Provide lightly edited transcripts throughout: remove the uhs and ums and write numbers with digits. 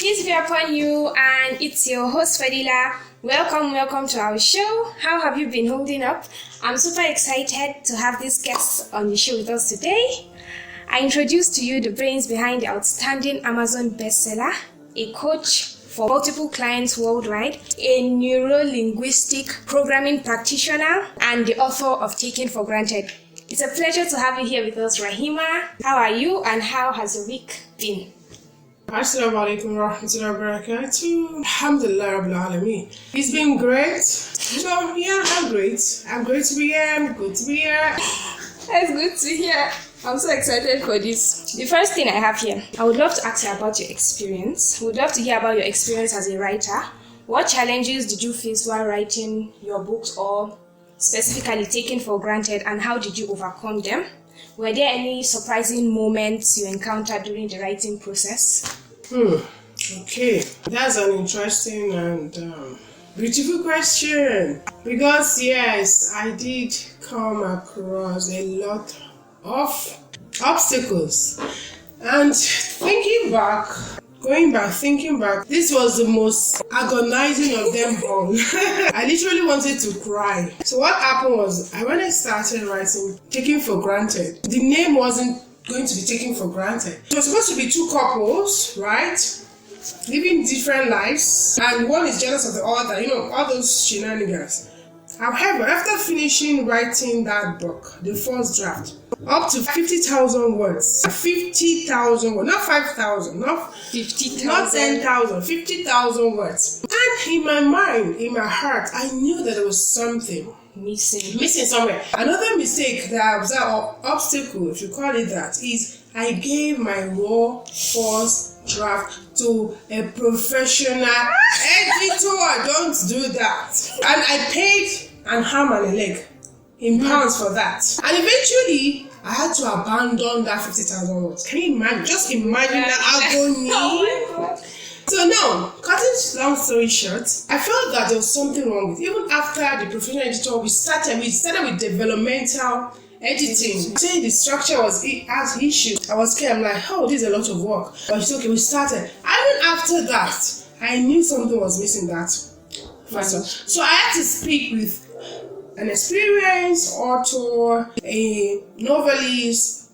Peace be upon you, and it's your host Fadila. Welcome to our show. How have you been holding up? I'm super excited to have this guest on the show with us today. I introduce to you the brains behind the outstanding Amazon bestseller, a coach for multiple clients worldwide, a neuro-linguistic programming practitioner, and the author of Taken for Granted. It's a pleasure to have you here with us, Raheemah. How are you, and how has your week been? Assalamu alaikum wa rahmatullahi wa barakatuh. Alhamdulillah Rabbil Alameen. It's been great. So yeah, I'm great. I'm great to be here. I'm good to be here. That's good to hear. I'm so excited for this. The first thing I have here, I would love to ask you about your experience. Would love to hear about your experience as a writer. What challenges did you face while writing your books, or specifically Taken for Granted, and how did you overcome them? Were there any surprising moments you encountered during the writing process? Okay, that's an interesting and beautiful question. Because yes, I did come across a lot of obstacles. And thinking back, this was the most agonizing of them all. I literally wanted to cry. So what happened was, when I started writing Taken for Granted, the name wasn't going to be taken for granted. It was supposed to be two couples, right? Living different lives, and one is jealous of the other, all those shenanigans. However, after finishing writing that book, the first draft, up to 50,000 words. 50,000 words, not 5,000, not 50,000, not 10,000, 50,000 words. And in my mind, in my heart, I knew that there was something missing somewhere. Another mistake that was an obstacle, if you call it that, is I gave my raw first draft to a professional editor. Don't do that. And I paid an arm and a leg in pounds for that. And eventually, I had to abandon that 50,000 words. Can you imagine? Just imagine that agony. Oh my God. So now, cutting long story short, I felt that there was something wrong with it. Even after the professional editor, we started with developmental editing. Saying the structure has issues. I was scared. I'm like, oh, this is a lot of work. But it's okay, we started. Even after that, I knew something was missing that first. So I had to speak with an experienced author, a novelist,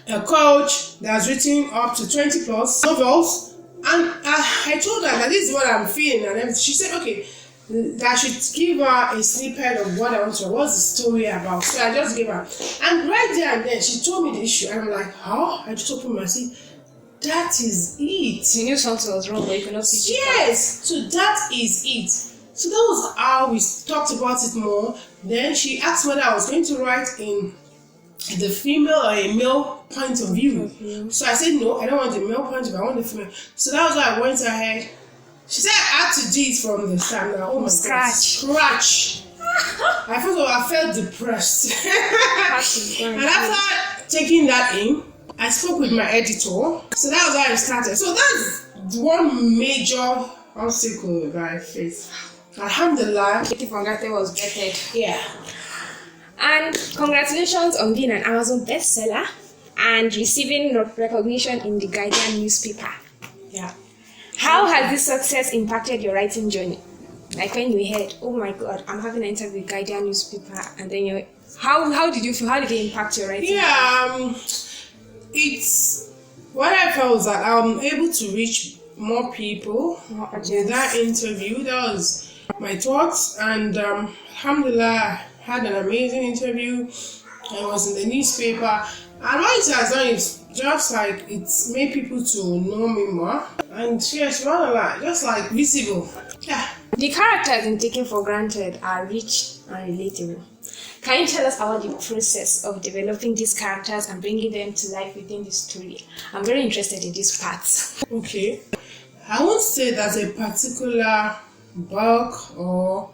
a coach that has written up to 20 plus novels. And I told her that this is what I'm feeling, and then she said, okay, that I should give her a snippet of what I want to. What's the story about? So I just gave her, and right there and then she told me the issue, and I'm like, how? I just opened my seat. That is it. You knew something was wrong, but you could not see it. Yes, so that is it. So that was how we talked about it more. Then she asked whether I was going to write in the female or a male point of view. So I said no, I don't want the male point of view, I want the female. So that was why I went ahead. She said I had to do it from the start now. Oh my Scratch. God. Scratch. I felt depressed. And after taking that in, I spoke with my editor. So that was how I started. So that's one major obstacle that I faced. Alhamdulillah. Taken for Granted was vetted. Yeah. And congratulations on being an Amazon bestseller and receiving recognition in the Guardian newspaper. Yeah. How has this success impacted your writing journey? Like when you heard, oh my God, I'm having an interview with Guardian newspaper, and then how did you feel? How did it impact your writing? Yeah, it's what I felt was that I'm able to reach more people with that interview. That was my thoughts, and alhamdulillah, had an amazing interview. I was in the newspaper, and what it has done is just like it's made people to know me more, and yes, just like visible. Yeah. The characters in Taken for Granted are rich and relatable. Can you tell us about the process of developing these characters and bringing them to life within the story? I'm very interested in this part. Okay. I won't say there's a particular book or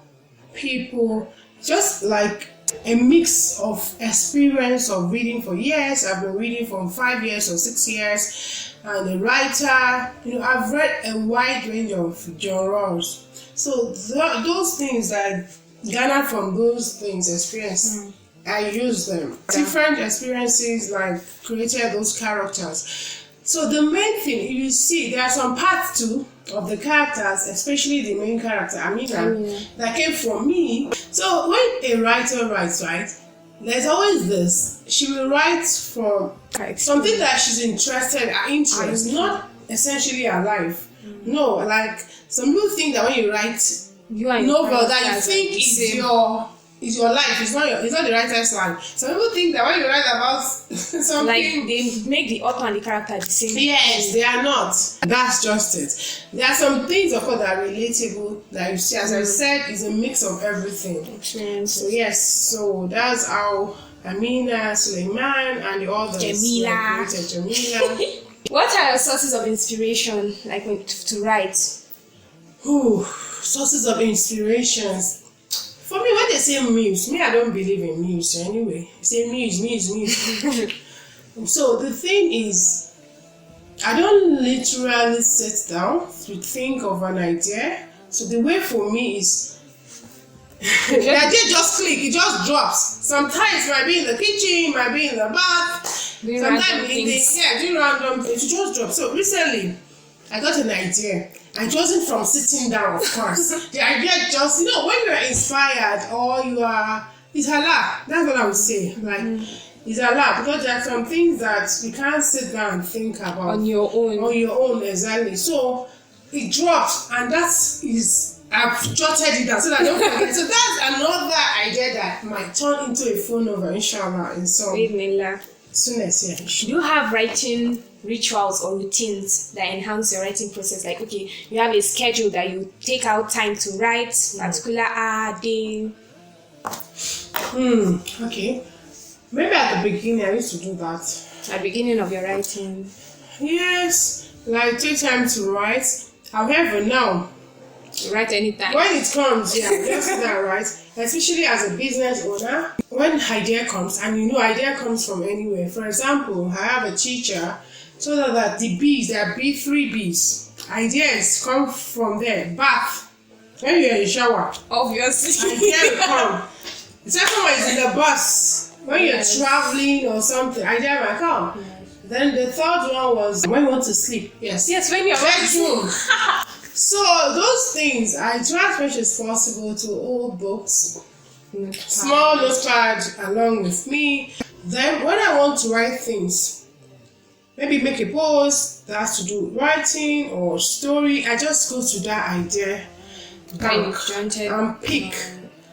people, just like a mix of experience of reading for years. I've been reading for 5 years or 6 years, and a writer. I've read a wide range of genres. So those things that I gathered from those things, experience, I use them. Different experiences like created those characters. So the main thing, you see, there are some parts too of the characters, especially the main character, Amina, that came from me. So when a writer writes, right, there's always this. She will write from something that she's interested, her interest, not essentially her life. No, like some people think that when you write novel that you think is your life, it's not the writer's life. Some people think that when you write about something, like they make the author and the character the same. Yes, they are not. That's just it. There are some things, of course, that are relatable that you see. As I said, it's a mix of everything. Experiences. So yes, so that's how Amina, Suleiman, and the others Jamila. Jamila. What are your sources of inspiration, like to write? Sources of inspirations. For me, when they say muse, I don't believe in muse anyway. They say muse. So the thing is, I don't literally sit down to think of an idea. So the way for me is, the idea just click, it just drops. Sometimes it might be in the kitchen, it might be in the bath. Sometimes do random things. It just drops. So recently, I got an idea. And it wasn't from sitting down, of course. The idea just, when you are inspired or you are, it's Allah. That's what I would say. Like, it's Allah. Because there are some things that you can't sit down and think about. On your own, exactly. So, it dropped. And I've jotted it down so that I don't forget. So, that's another idea that might turn into a phone over, inshallah, in some soonest, yeah. Do you have writing rituals or routines that enhance your writing process? Like, okay, you have a schedule that you take out time to write, particular hour, day. Okay. Maybe at the beginning I used to do that. At the beginning of your writing? Yes. Like, take time to write. However, now, you write anytime. When it comes, just that, right? Especially as a business owner, when idea comes, and idea comes from anywhere. For example, I have a teacher told her that the B's, there are three B's. Ideas come from there. Bath. When you're in the shower. Obviously. Idea will come. The second one is in the bus. When you're traveling or something, idea might come. Then the third one was when you want to sleep. Yes, when you're bedroom. So those things, I try as much as possible to hold books, small notepad along with me. Then when I want to write things, maybe make a post that has to do with writing or story, I just go to that idea and pick.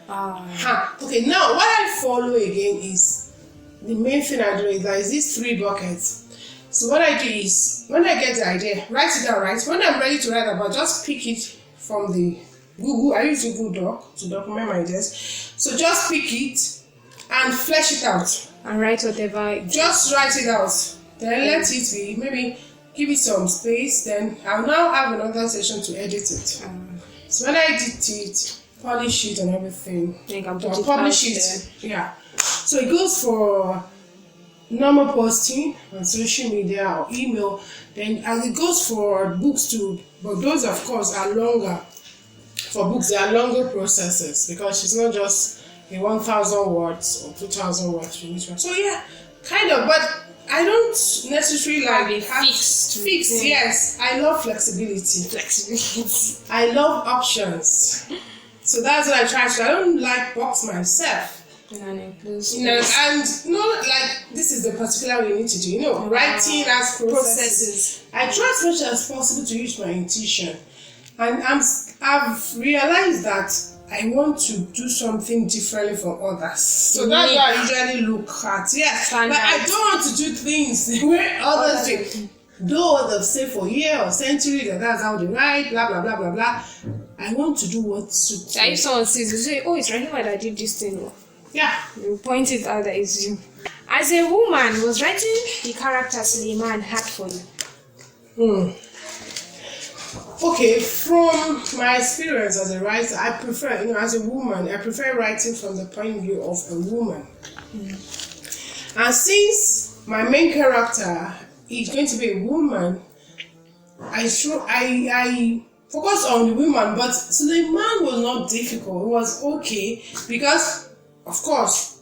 Okay, now what I follow again is the main thing I do is that these 3 buckets. So what I do is, when I get the idea, write it down, right? When I'm ready to write about, just pick it from the Google. I use Google Doc to document my ideas. So just pick it and flesh it out. And write whatever. Just write it out. Then let it be, maybe give it some space. Then I'll now have another session to edit it. So when I edit it, polish it and everything, you can publish it. Yeah. So it goes for normal posting on social media or email, then as it goes for books too, but those of course are longer. For books, they are longer processes because it's not just a 1,000 words or 2,000 words for each one. So yeah, kind of, but I don't necessarily like fixed. Yes, I love flexibility. I love options. So that's what I try to. I don't like box myself. And not like this is the particular way you need to do. Writing as processes. I try as much as possible to use my intuition, and I've realized that I want to do something differently from others. So that's what I usually look at. But I don't want to do things the way others do. Though they've said for years or centuries that's how they write, blah blah blah blah blah. I want to do what suits me. If someone sees you say, "Oh, it's Raheemah that did this thing." Yeah. You point it out that it's you. As a woman, was writing the character Suleiman hard for you? Okay, from my experience as a writer, I prefer, as a woman, I prefer writing from the point of view of a woman. And since my main character is going to be a woman, I focus on the woman, but Suleiman was not difficult. It was okay because, of course,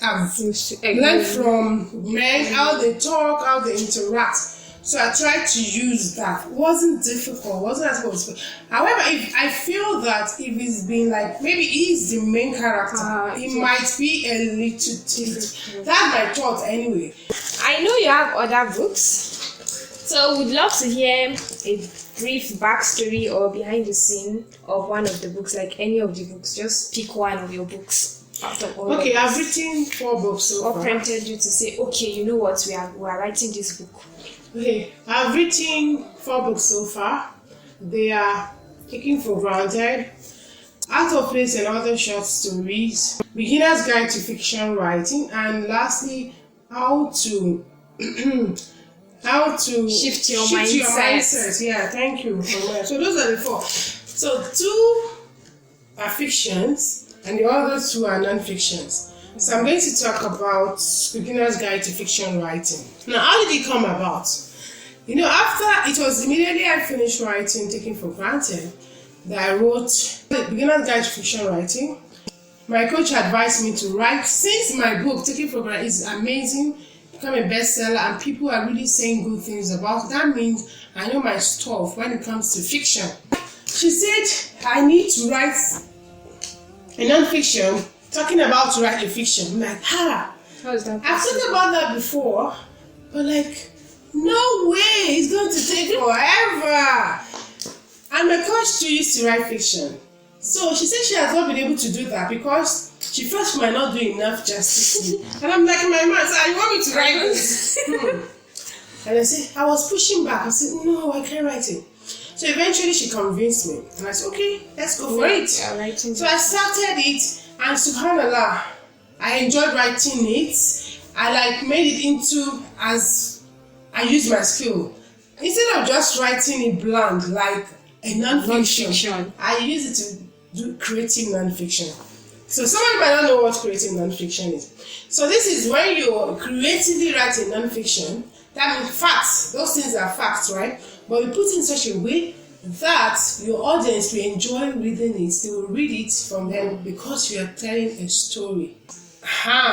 I've learned from men how they talk, how they interact. So I tried to use that. It wasn't difficult, wasn't as difficult. However, if I feel that if it's been like, maybe he's the main character, it might be a little different. That's my thought anyway. I know you have other books, so we'd love to hear a brief backstory or behind the scene of one of the books, like any of the books. Just pick one of your books. Okay, I've written 4 books so far. What prompted you to say, okay, you know what, we are writing this book? Okay, I've written 4 books so far. They are Taken for Granted, Out of Place and Other Short Stories, Beginner's Guide to Fiction Writing, and lastly, How to shift your mindset. Yeah, thank you. So those are the 4. So 2 are fictions and the other 2 are non-fictions. So I'm going to talk about Beginner's Guide to Fiction Writing. Now, how did it come about? You know, after it was immediately I finished writing Taken for Granted that I wrote the Beginner's Guide to Fiction Writing. My coach advised me to write, since my book Taken for Granted is amazing, become a bestseller, and people are really saying good things about it. That means I know my stuff when it comes to fiction. She said I need to write a non-fiction talking about to write a fiction. I'm like, how is that? I've thought about that before, but like, no way, it's going to take forever. And my coach too used to write fiction. So she said she has not been able to do that because she felt she might not do enough justice. And I'm like in my mind, so you want me to write this? And I said, I was pushing back. I said, no, I can't write it. So eventually she convinced me. And I said, okay, let's go for it. So I started it, and subhanallah, I enjoyed writing it. I like made it into, as I used my skill. Instead of just writing it bland like a non-fiction, I use it to do creative non-fiction. So someone might not know what creative non-fiction is. So this is when you creatively write a non-fiction. That means facts. Those things are facts, right? But you put it in such a way that your audience will enjoy reading it. They will read it from them because you are telling a story.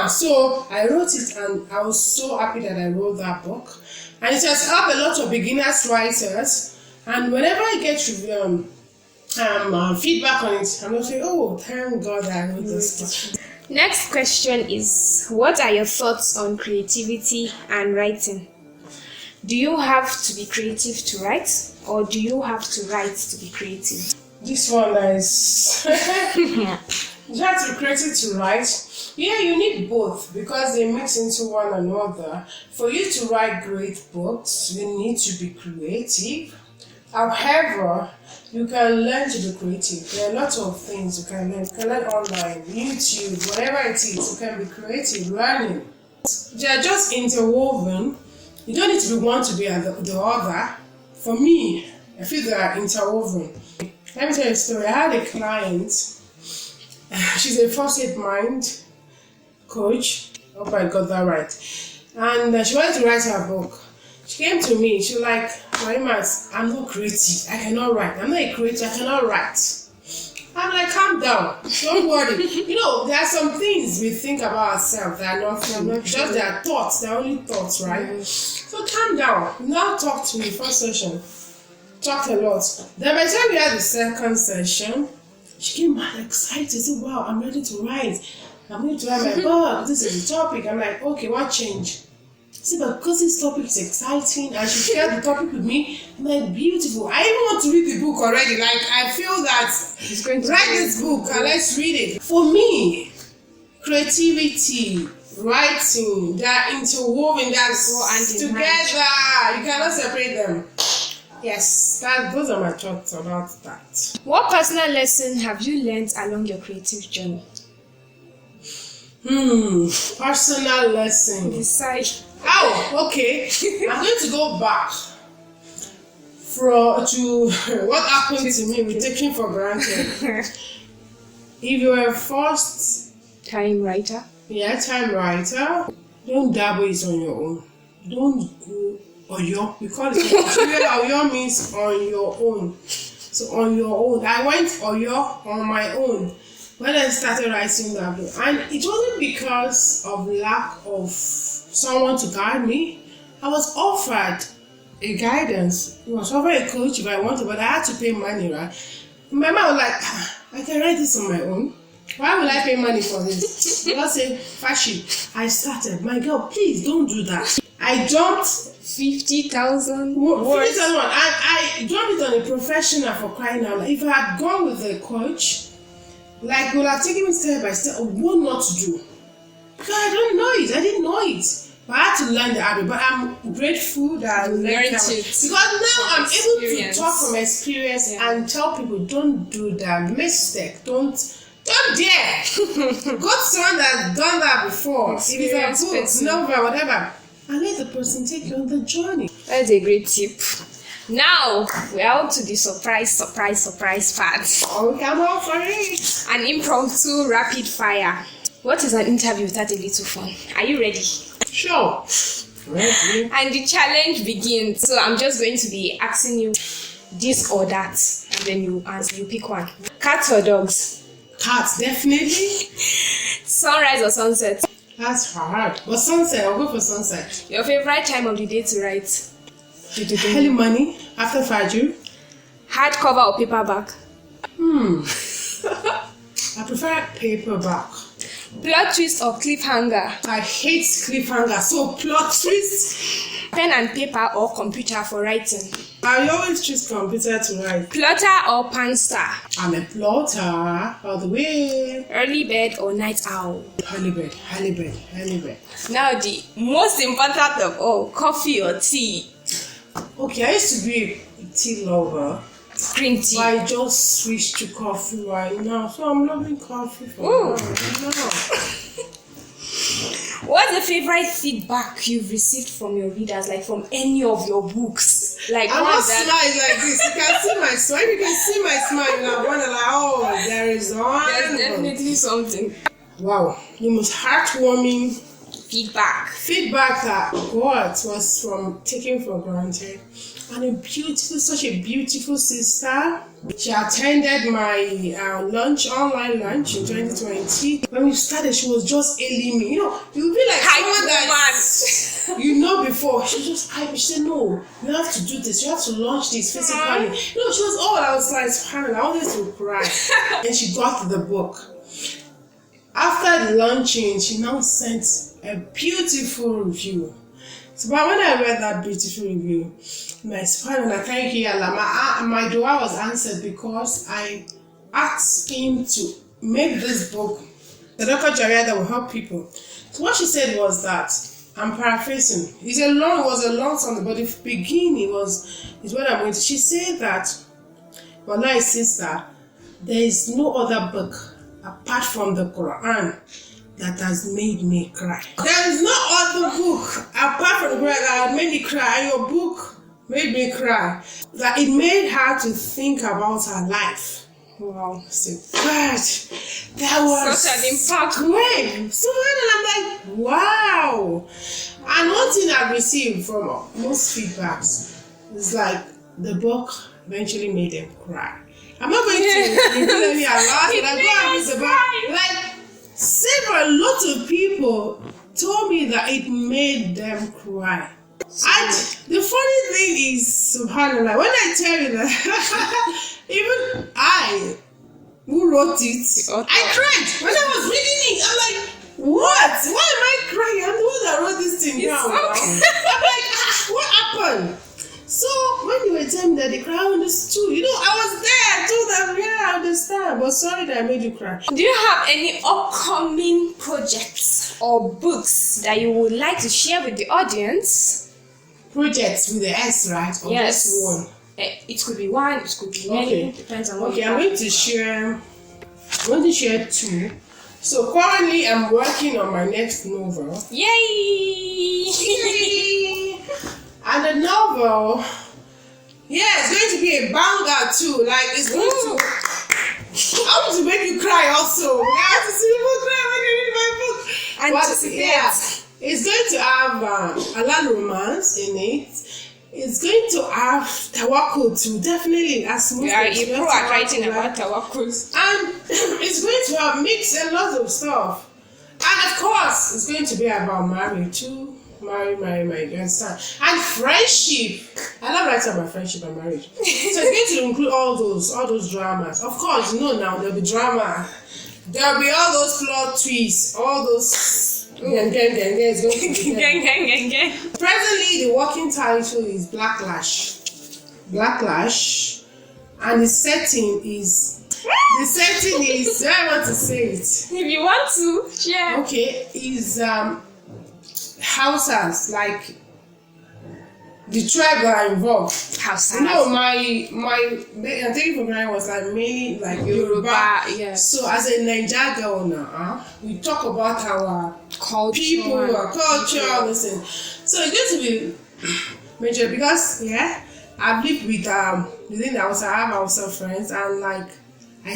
So I wrote it, and I was so happy that I wrote that book. And it has helped a lot of beginners writers. And whenever I get feedback on it, I'm going to say, oh, thank God that I wrote this book. Next question is, what are your thoughts on creativity and writing? Do you have to be creative to write, or do you have to write to be creative? This one is you have to be creative to write. Yeah, you need both because they mix into one another. For you to write great books, you need to be creative. However, you can learn to be creative. There are lots of things you can learn. You can learn online, YouTube, whatever it is. You can be creative, learning. They are just interwoven. You don't need to be one to be the other. For me, I feel they are interwoven. Let me tell you a story. I had a client. She's a first aid mind coach. I hope I got that right. And she wanted to write her book. She came to me. She was like, Raheemah, I'm not creative. I cannot write. I'm not a creator. I cannot write. I'm like, calm down. Don't worry. You know, there are some things we think about ourselves that are not true. Just their thoughts. They're only thoughts, right? So calm down. Now talk to me. First session. Talked a lot. Then by the time we had the second session, she came out excited. She said, wow, I'm ready to write. I'm going to write my book. This is the topic. I'm like, okay, what change? See, but because this topic is exciting and she shared the topic with me, I'm like, beautiful. I even want to read the book already. Like, I feel that He's going to write this book and let's read it. For me, creativity, writing, they're interwoven, they're together. You cannot separate them. Yes, those are my thoughts about that. What personal lesson have you learned along your creative journey? Personal lesson. Decide. Oh, okay. I'm going to go back to what happened to me with Taking for Granted. If you're a first time writer, don't dabble it on your own. Don't go Oyo, because Oyo means on your own. So on your own. I went Oyo on my own when I started writing that book. And it wasn't because of lack of someone to guide me. I was offered a guidance. It was over a coach if I wanted, but I had to pay money, right? My mom was like, I can write this on my own. Why will I pay money for this? I say, fashion. I started. My girl, please don't do that. I jumped 50,000 words. I jumped it on a professional for crying out. Like, if I had gone with a coach, like, would have taken me step by step of what not to do. Because I don't know it. I didn't know it. But I had to learn the habit. But I'm grateful that I learned it. Because now I'm able to talk from experience and tell people, don't do that mistake. Don't dare. Go to someone that's done that before. If it's a book, novel, whatever. And let the person take you on the journey. That's a great tip. Now we're on to the surprise part. Okay, I'm all for it. An impromptu rapid fire. What is an interview without a little fun? Are you ready? Sure. Ready. And the challenge begins. So I'm just going to be asking you this or that, and then you answer. You pick one. Cats or dogs? Cats, definitely. Sunrise or sunset? That's hard. But sunset, I'll go for sunset. Your favorite time of the day to write? Early morning, after Fajr. Hardcover or paperback? I prefer paperback. Plot twist or cliffhanger? I hate cliffhanger, so plot twist. Pen and paper or computer for writing? I always choose computer to write. Plotter or pantser? I'm a plotter all the way. Early bird or night owl? Early bird. Now the most important of all, coffee or tea? Okay, I used to be a tea lover. Green tea. But I just switched to coffee right now, so I'm loving coffee for now. What's the favorite feedback you've received from your readers, like from any of your books? Like I'm not smiling like this. You can see my smile. You can see my smile now. When I'm like, oh, there is one. There's definitely something. Wow, the most heartwarming feedback that got was from Taking for Granted. And such a beautiful sister. She attended my online lunch in 2020. When we started, she was just ailing me. You know, you'll be like someone that you know before. She said, no, you have to do this. You have to launch this physically. She was all I was like, I wanted to cry. And she got the book. After the launching, she now sent a beautiful review. So, but when I read that beautiful review, my subhanallah, thank you Allah, my dua was answered because I asked him to make this book, the Dr. Jaria, that will help people. So what she said was that, I'm paraphrasing, it was a long song, but the beginning is what I'm going to. She said that, Wallahi sister, there is no other book apart from the Quran that has made me cry. There is no other book apart from the Quran that has made me cry. Your book made me cry. That it made her to think about her life. Wow. So, God, that was such an impact. Great. So then I'm like, wow. And one thing I've received from most feedbacks is like the book eventually made them cry. I'm not going to reveal any alarm, but I go and read the book. Like, several lot of people told me that it made them cry. And the funny thing is, subhanallah, when I tell you that, even I, who wrote it, I cried. When I was reading it, I'm like, what? Why am I crying? I'm the one that wrote this thing down. I'm like, what happened? So when you were telling me that they cry, I understood. You know, I was there. I told them, yeah, I understand. But sorry that I made you cry. Do you have any upcoming projects or books that you would like to share with the audience? Projects with the S, right? Or yes. Just one? It could be one, it could be many. Depends on what you I'm going to share two. So currently I'm working on my next novel. Yay! And the novel, it's going to be a banger too. Like, it's going to, I want to make you cry also. I have to see people cry when they read my book. It's going to have a lot of romance in it. It's going to have tawakkul too, definitely. As most people are writing about tawakkul. And it's going to have mixed a lot of stuff. And of course, it's going to be about marriage too. marry, you understand? And friendship. I love writing about friendship and marriage. So it's going to include all those dramas. Of course, you know now there'll be drama. There'll be all those plot twists, all those gang. It's going to be gang. Presently, the working title is Blacklash, and the setting is. I want to say it. If you want to, share. Okay, is houses like the tribe that are involved. Houses. You know, my I'm taking for granted was like mainly like Yoruba. Yeah. So as a Niger girl now, we talk about our Culture. people, our culture, listen. So it's going to be major because I've lived with within the house. I have also friends, and like I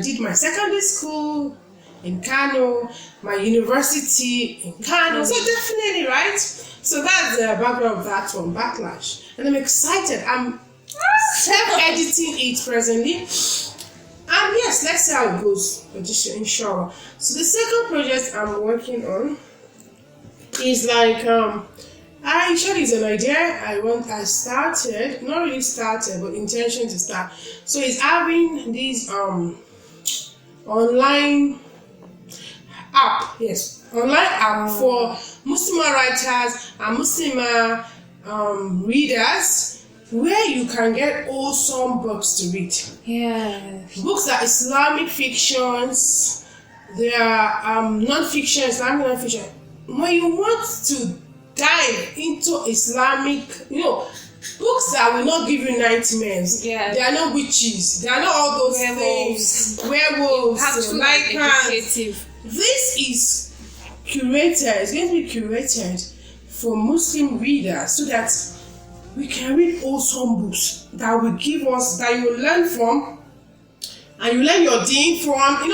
did my secondary school in Kano, my university in Kano. So definitely, right? So that's the background of that one, Backlash. And I'm excited. I'm self-editing it presently. And yes, let's see how it goes. Inshallah. So the second project I'm working on is like I showed is an idea I started, not really started, but intention to start. So it's having this online app, for Muslim writers and Muslim readers, where you can get wholesome books to read. Yeah. Books that are Islamic fictions, they are non-fiction, Islamic non-fiction. When you want to dive into Islamic, books that will not give you nightmares. Yeah. They are not witches. They are not all those things. Werewolves. Have to like educative. This is curated. It's going to be curated for Muslim readers so that we can read wholesome books that will give us, that you learn from, and you learn your deen from.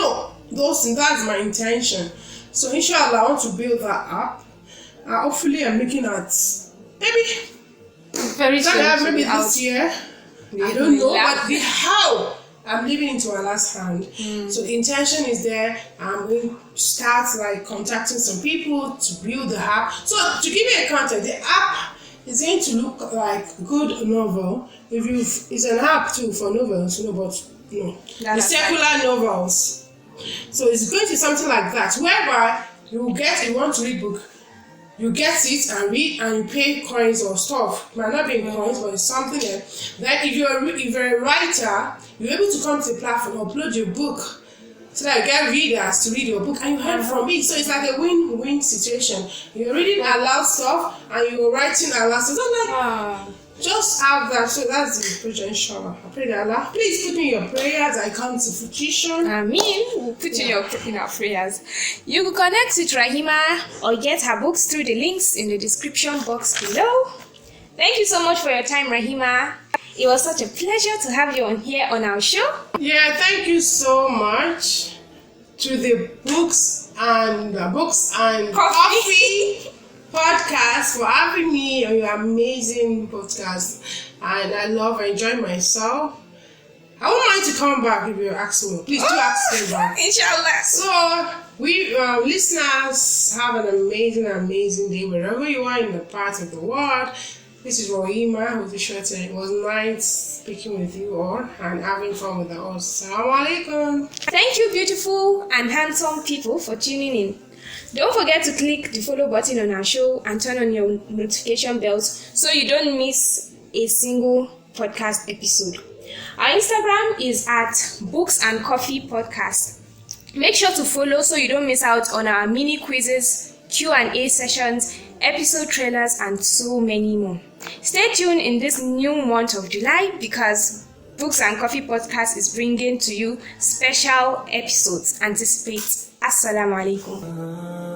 Those things. That's my intention. So inshallah, I want to build that up. Hopefully, I'm looking at maybe very soon. Maybe this year. I don't know, but the how I'm leaving into Allah's hand. So the intention is there. I'm going to start like contacting some people to build the app. So to give you a context, the app is going to look like good novel. It's an app too for novels, but the secular novels. So it's going to be something like that, whereby you want to read book. You get it and read, and you pay coins or stuff. It might not be in coins, but it's something else. Then if you're a writer, you're able to come to the platform, upload your book, so that you get readers to read your book, and you learn from it. So it's like a win-win situation. You're reading aloud stuff, and you're writing aloud stuff. So just have that. So that's the project, inshallah. I pray that Allah, please put me in your prayers. I come to fruition. We'll put in our prayers. You can connect with Raheemah or get her books through the links in the description box below. Thank you so much for your time, Raheemah. It was such a pleasure to have you on here on our show. Yeah, thank you so much to the Books and Coffee podcast for having me on your amazing podcast. And I enjoy myself. I won't mind to come back if you ask me. Please do ask me back. Inshallah. So we listeners, have an amazing day wherever you are in the part of the world. This is Raheemah with the short. It was nice speaking with you all and having fun with us. Assalamu alaikum. Thank you, beautiful and handsome people, for tuning in. Don't forget to click the follow button on our show and turn on your notification bells so you don't miss a single podcast episode. Our Instagram is at Books and Coffee Podcast. Make sure to follow so you don't miss out on our mini quizzes, Q&A sessions, episode trailers, and so many more. Stay tuned in this new month of July because Books and Coffee Podcast is bringing to you special episodes. Anticipate. Assalamu alaikum.